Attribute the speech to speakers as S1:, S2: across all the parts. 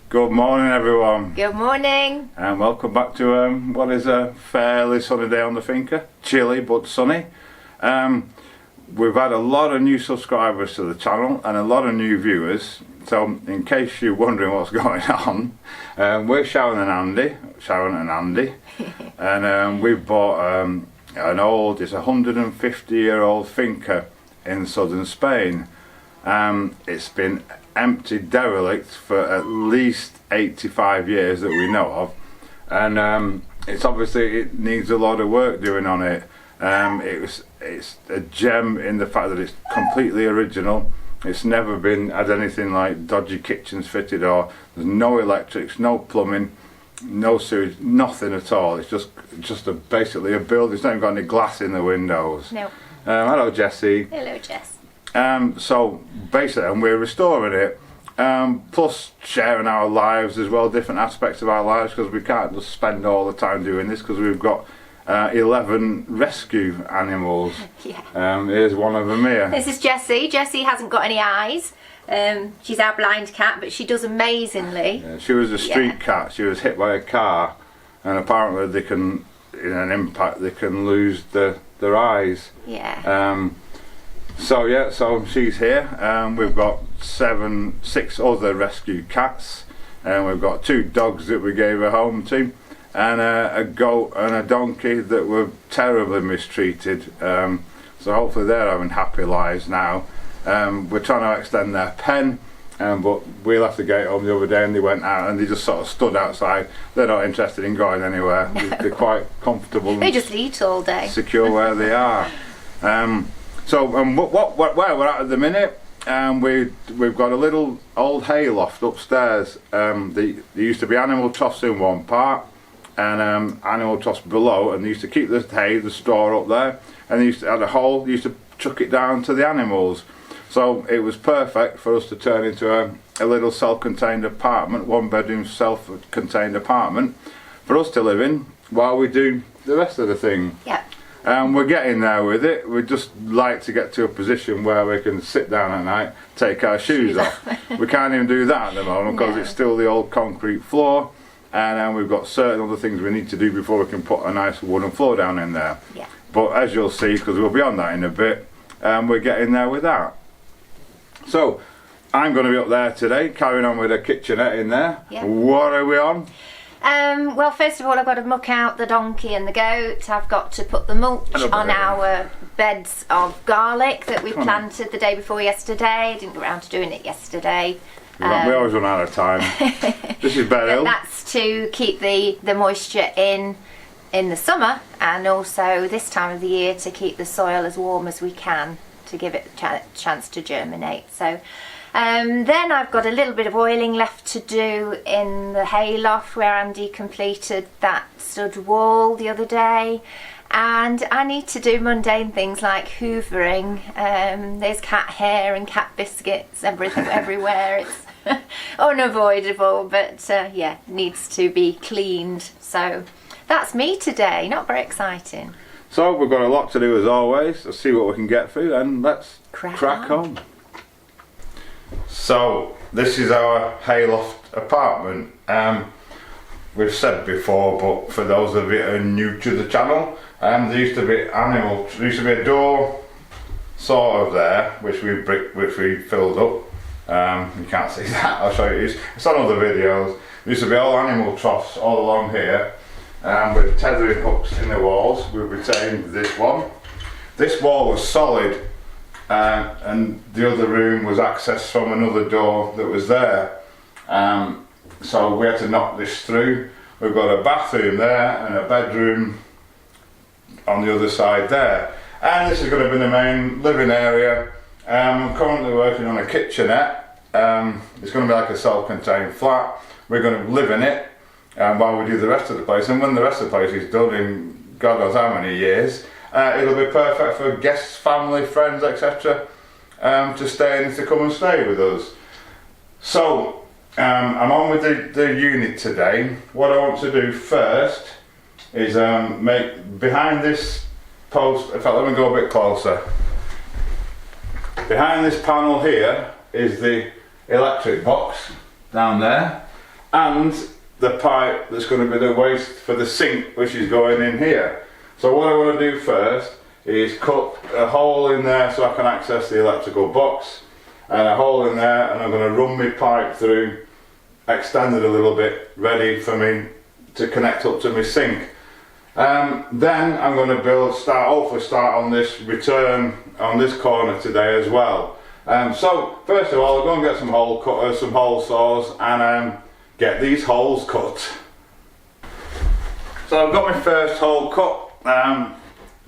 S1: Good morning everyone.
S2: Good morning.
S1: And welcome back to what is a fairly sunny day on the Finca. Chilly but sunny. We've had a lot of new subscribers to the channel and a lot of new viewers. So in case you're wondering what's going on, we're Sharon and Andy. And we've bought an old, it's a 150-year-old Finca in southern Spain. It's been empty, derelict for at least 85 years that we know of, and it needs a lot of work doing on it. It's a gem in the fact that it's completely original. It's never had anything like dodgy kitchens fitted, or there's no electrics, no plumbing, no sewage, nothing at all. It's just basically a building. It's not even got any glass in the windows.
S2: No.
S1: Hello Jessie.
S2: Hello Jess.
S1: So basically, and we're restoring it, plus sharing our lives as well, different aspects of our lives, because we can't just spend all the time doing this, because we've got 11 rescue animals.
S2: Yeah.
S1: Here's one of them here.
S2: This is Jessie. Jessie hasn't got any eyes. She's our blind cat, but she does amazingly.
S1: Yeah, she was a street cat. She was hit by a car, and apparently they can, in an impact, they can lose their eyes.
S2: Yeah.
S1: So she's here. We've got 6 other rescue cats, and we've got 2 dogs that we gave her home to, and a goat and a donkey that were terribly mistreated. So hopefully they're having happy lives now. We're trying to extend their pen, but we left the gate home the other day and they went out and they just sort of stood outside. They're not interested in going anywhere.
S2: No.
S1: They're quite comfortable.
S2: They just eat all day.
S1: Secure where they are. Where we're at the minute, we've got a little old hay loft upstairs. There used to be animal troughs in one part, and animal troughs below, and they used to keep the hay, the straw up there, and they used to add a hole. They used to chuck it down to the animals. So it was perfect for us to turn into a little self-contained apartment, 1-bedroom self-contained apartment, for us to live in while we do the rest of the thing.
S2: Yeah.
S1: We're getting there with it. We'd just like to get to a position where we can sit down at night, take our shoes off. We can't even do that at the moment because it's still the old concrete floor, and we've got certain other things we need to do before we can put a nice wooden floor down in there.
S2: Yeah.
S1: But as you'll see, because we'll be on that in a bit, we're getting there with that. So I'm going to be up there today, carrying on with a kitchenette in there.
S2: Yeah.
S1: What are we on?
S2: Well, first of all, I've got to muck out the donkey and the goat. I've got to put the mulch on our beds of garlic that we planted the day before yesterday. I didn't get around to doing it yesterday.
S1: We always run out of time. This is beryl.
S2: That's to keep the moisture in the summer, and also this time of the year to keep the soil as warm as we can to give it a chance to germinate. So then I've got a little bit of oiling left to do in the hay loft where Andy completed that stud wall the other day, and I need to do mundane things like hoovering. There's cat hair and cat biscuits everywhere. It's unavoidable, but yeah, needs to be cleaned. So that's me today. Not very exciting.
S1: So we've got a lot to do as always. Let's see what we can get through, and let's crack on. So this is our hay loft apartment. We've said before, but for those of you who are new to the channel, there used to be a door sort of there, which we filled up. You can't see that. I'll show you. It's on other videos. There used to be all animal troughs all along here, with tethering hooks in the walls. We've retained this one. This wall was solid. And the other room was accessed from another door that was there, so we had to knock this through. We've got a bathroom there and a bedroom on the other side there, and this is going to be the main living area. I'm currently working on a kitchenette. It's going to be like a self-contained flat. We're going to live in it while we do the rest of the place, and when the rest of the place is done in God knows how many years, it'll be perfect for guests, family, friends, etc. To stay in, to come and stay with us. So I'm on with the unit today. What I want to do first is make behind this post. In fact, let me go a bit closer. Behind this panel here is the electric box down there. and the pipe that's going to be the waste for the sink, which is going in here. So what I want to do first is cut a hole in there so I can access the electrical box, and a hole in there, and I'm going to run my pipe through, extend it a little bit, ready for me to connect up to my sink. Then I'm going to hopefully start on this return on this corner today as well. So first of all, I'll go and get some hole cutters, some hole saws, and get these holes cut. So I've got my first hole cut.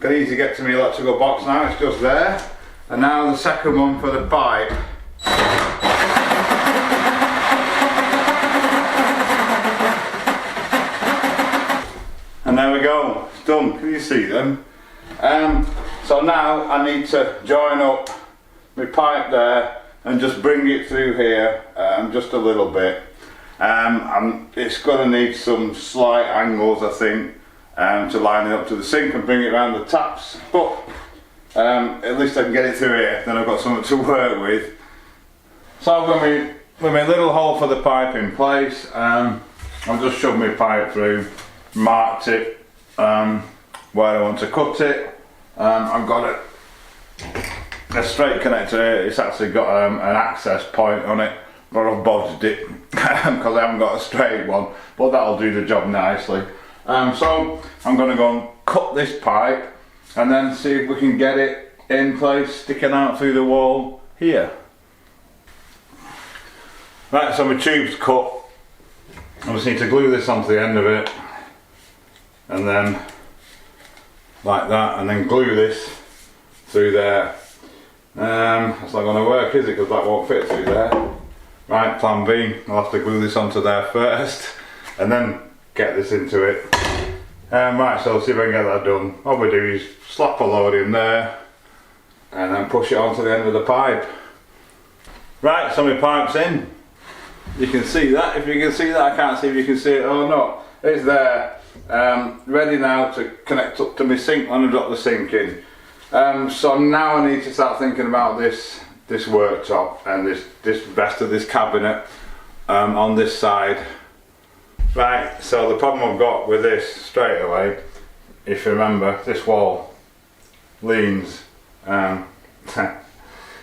S1: Can easily get to my electrical box now, it's just there. And now the second one for the pipe. And there we go, it's done. Can you see them? So now I need to join up my pipe there and just bring it through here just a little bit. It's going to need some slight angles, I think, to line it up to the sink and bring it around the taps, but at least I can get it through here, then I've got something to work with. So with my little hole for the pipe in place, I've just shoved my pipe through, marked it where I want to cut it. I've got a straight connector here. It's actually got an access point on it, but I've bodged it because I haven't got a straight one, but that'll do the job nicely. So I'm going to go and cut this pipe and then see if we can get it in place, sticking out through the wall here. Right, so my tube's cut. I just need to glue this onto the end of it, and then like that, and then glue this through there. That's not going to work, is it? Because that won't fit through there. Right, plan B, I'll have to glue this onto there first and then get this into it. Right, so let's see if I can get that done. All we do is slap a load in there and then push it onto the end of the pipe. Right, so my pipe's in. You can see that. If you can see that, I can't see if you can see it or not. It's there, ready now to connect up to my sink when I drop the sink in. So now I need to start thinking about this worktop and this rest of this cabinet on this side. Right, so the problem I've got with this straight away, if you remember, this wall leans.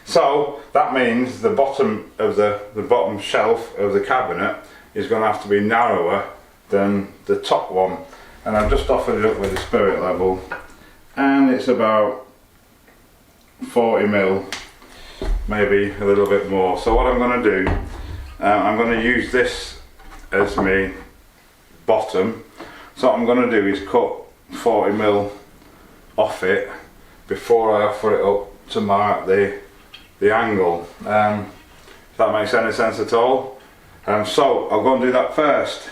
S1: So that means the bottom of the bottom shelf of the cabinet is going to have to be narrower than the top one, and I've just offered it up with a spirit level, and it's about 40 mil, maybe a little bit more. So what I'm going to do, I'm going to use this as my bottom. So what I'm going to do is cut 40 mil off it before I offer it up to mark the angle. If that makes any sense at all. So I'll go and do that first.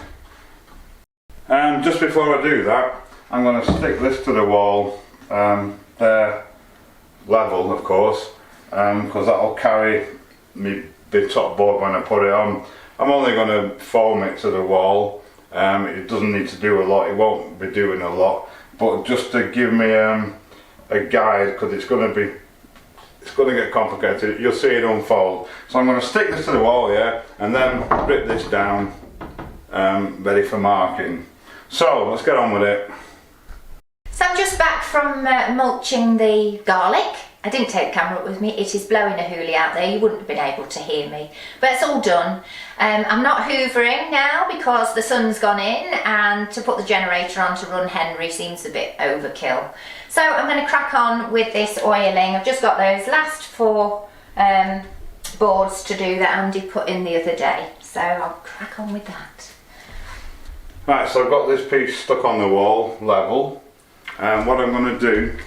S1: Just before I do that, I'm going to stick this to the wall, there, level of course, because that'll carry me the top board when I put it on. I'm only going to foam it to the wall. It doesn't need to do a lot, it won't be doing a lot, but just to give me a guide, because it's going to get complicated. You'll see it unfold. So I'm going to stick this to the wall, yeah, and then rip this down, ready for marking. So let's get on with it.
S2: So I'm just back from mulching the garlic. I didn't take the camera up with me. It is blowing a hoolie out there. You wouldn't have been able to hear me. But it's all done. I'm not hoovering now because the sun's gone in, and to put the generator on to run Henry seems a bit overkill. So I'm going to crack on with this oiling. I've just got those last 4 boards to do that Andy put in the other day. So I'll crack on with that.
S1: Right, so I've got this piece stuck on the wall level. And what I'm going to do,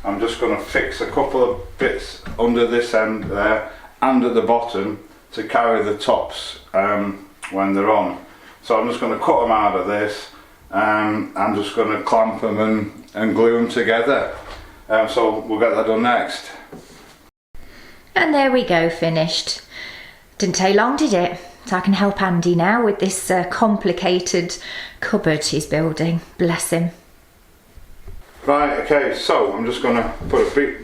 S1: I'm just going to fix a couple of bits under this end there and at the bottom to carry the tops when they're on. So I'm just going to cut them out of this, and I'm just going to clamp them and glue them together. So we'll get that done next.
S2: And there we go, finished. Didn't take long, did it? So I can help Andy now with this complicated cupboard he's building. Bless him.
S1: Right, okay, so I'm just going to put a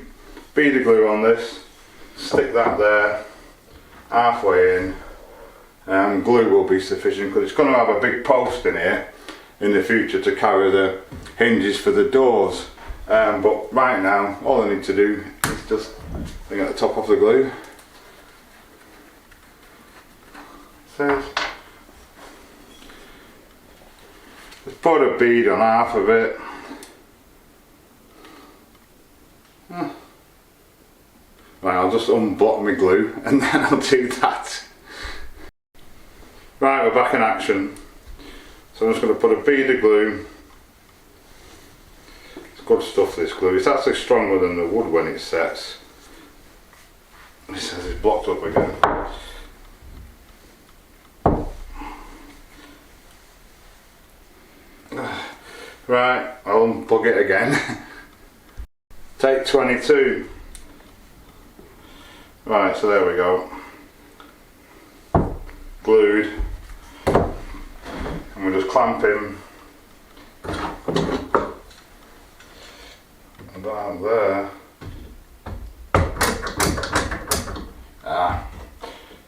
S1: bead of glue on this, stick that there, halfway in, glue will be sufficient, because it's going to have a big post in here in the future to carry the hinges for the doors. But right now all I need to do is just get the top off the glue. Just put a bead on half of it. Right, I'll just unblock my glue and then I'll do that. Right, we're back in action. So I'm just going to put a bead of glue. It's good stuff, this glue. It's actually stronger than the wood when it sets. It says it's blocked up again. Right, I'll unplug it again. Take 22. Right, so there we go. Glued. And we'll just clamp him about there.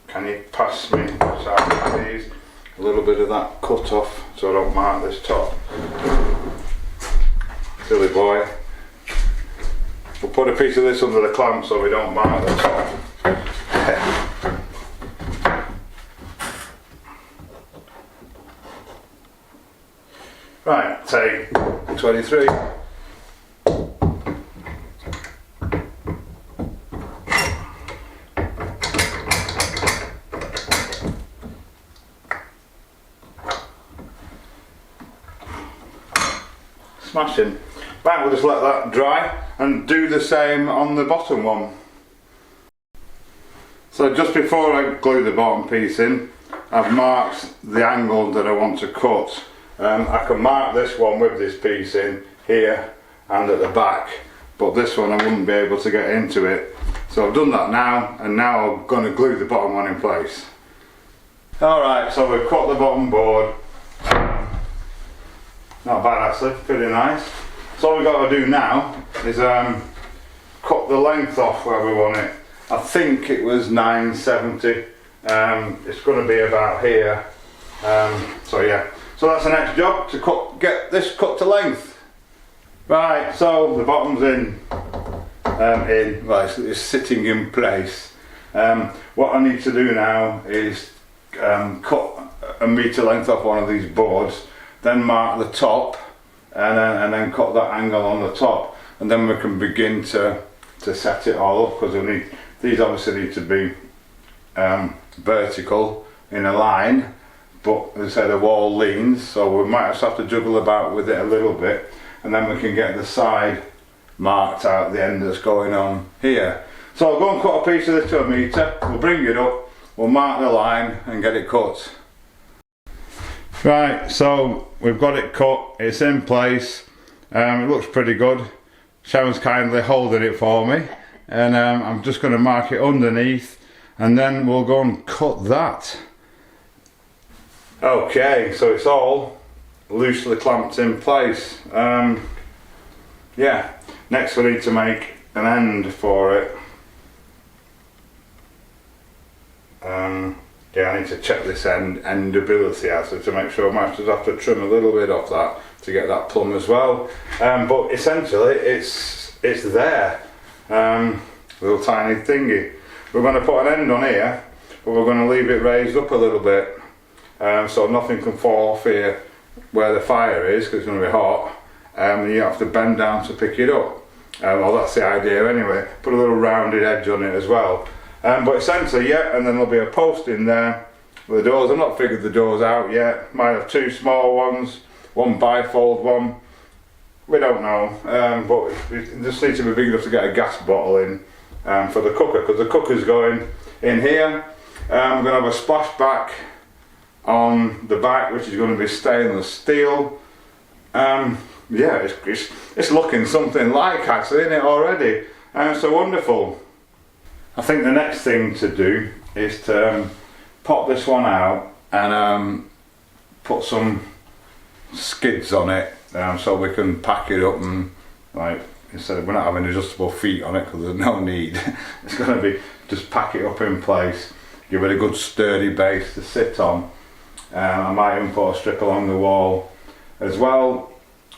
S1: Can you pass me so I can use a little bit of that cut off so I don't mark this top? Silly boy. We'll put a piece of this under the clamp so we don't mark the top. Right, take 23. Smashing. Right, we'll just let that dry and do the same on the bottom one. So just before I glue the bottom piece in, I've marked the angle that I want to cut. I can mark this one with this piece in here and at the back, but this one I wouldn't be able to get into it. So I've done that now, and now I'm going to glue the bottom one in place. Alright, so we've cut the bottom board. Not bad actually, pretty nice. So all we've got to do now is cut the length off where we want it. I think it was 970. It's going to be about here. So yeah, so that's the next job, to get this cut to length. Right, so the bottom's in. Right, so it's sitting in place. What I need to do now is cut a metre length off one of these boards, then mark the top, and then cut that angle on the top, and then we can begin to set it all up, because these obviously need to be vertical in a line, but as I say, the wall leans, so we might just have to juggle about with it a little bit, and then we can get the side marked out at the end that's going on here. So I'll go and cut a piece of this to a metre, we'll bring it up, we'll mark the line and get it cut. Right, so we've got it cut, it's in place, it looks pretty good. Sharon's kindly holding it for me, and I'm just going to mark it underneath, and then we'll go and cut that. Okay, so it's all loosely clamped in place. Yeah, next we need to make an end for it. Yeah, I need to check this endability actually to make sure. I might just have to trim a little bit off that to get that plumb as well. But essentially it's there. Little tiny thingy. We're going to put an end on here, but we're going to leave it raised up a little bit, so nothing can fall off here where the fire is, because it's going to be hot, and you have to bend down to pick it up. Well, that's the idea anyway. Put a little rounded edge on it as well. But essentially, yeah, and then there'll be a post in there with the doors. I've not figured the doors out yet. Might have two small ones, one bifold one. We don't know, but it just needs to be big enough to get a gas bottle in for the cooker, because the cooker's going in here. We're going to have a splashback on the back, which is going to be stainless steel. Yeah, it's looking something like, actually, isn't it, already? So wonderful. I think the next thing to do is to pop this one out and put some skids on it, so we can pack it up, and like instead of, we're not having adjustable feet on it because there's no need. It's going to be just pack it up in place. give it a good sturdy base to sit on. I might even put a strip along the wall as well.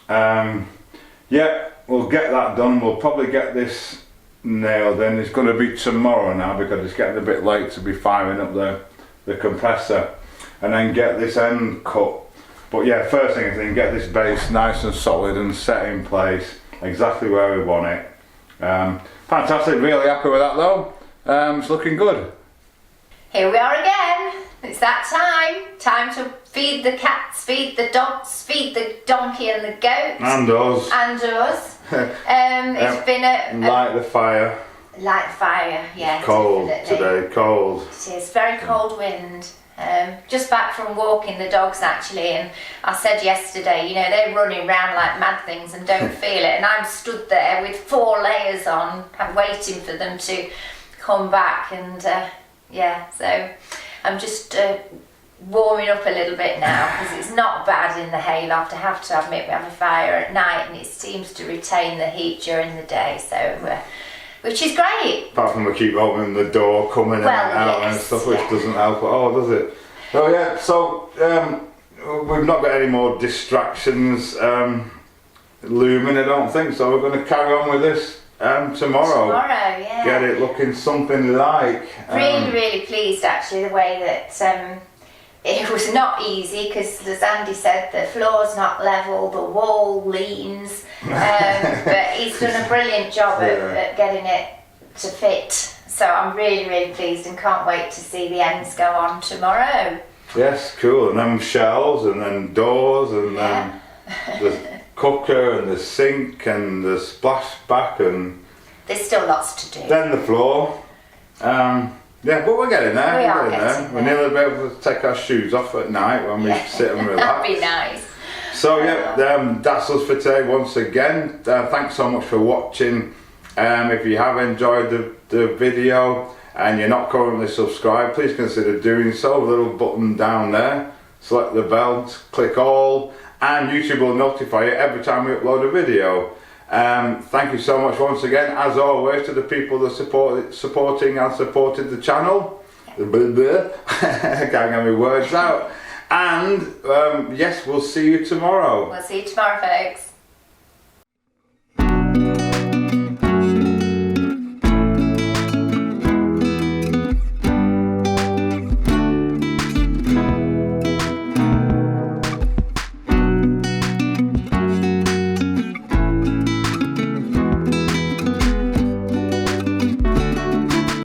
S1: Yeah, we'll get that done. We'll probably get this nailed in. It's going to be tomorrow now because it's getting a bit late to be firing up the compressor, and then get this end cut. But yeah, first thing I think, get this base nice and solid and set in place exactly where we want it. Fantastic, really happy with that though. It's looking good.
S2: Here we are again. It's that time to feed the cats, feed the dogs, feed the donkey and the goats.
S1: And us.
S2: And us. It's been
S1: light the fire.
S2: Light the fire, yeah.
S1: Cold
S2: definitely.
S1: today, cold.
S2: It is, very cold wind. Just back from walking the dogs actually, and I said yesterday, you know, they're running around like mad things and don't feel it, and I'm stood there with 4 layers on, waiting for them to come back, and yeah, so I'm just warming up a little bit now because it's not bad in the hay loft. I have to admit, we have a fire at night and it seems to retain the heat during the day, so which is great.
S1: Apart from we keep opening the door, coming in and out and stuff, which doesn't help at all, does it? Oh yeah, so we've not got any more distractions looming, I don't think, so we're going to carry on with this tomorrow.
S2: Tomorrow, yeah.
S1: Get it looking something like.
S2: Really pleased actually the way that it was not easy because, as Andy said, the floor's not level, the wall leans, but he's done a brilliant job at getting it to fit. So I'm really pleased and can't wait to see the ends go on tomorrow.
S1: Yes, cool. And then shelves and then doors and then the cooker and the sink and the splashback and...
S2: There's still lots to do.
S1: Then the floor. Yeah, but we're getting there.
S2: We're getting there.
S1: We're nearly able to take our shoes off at night when we sit and relax.
S2: That'd be nice.
S1: So yeah, that's us for today once again. Thanks so much for watching. If you have enjoyed the video and you're not currently subscribed, please consider doing so. A little button down there. Select the bell, click all, and YouTube will notify you every time we upload a video. Thank you so much once again, as always, to the people that supporting and supported the channel. Can't get my words out. And yes, we'll see you tomorrow.
S2: We'll see you tomorrow, folks.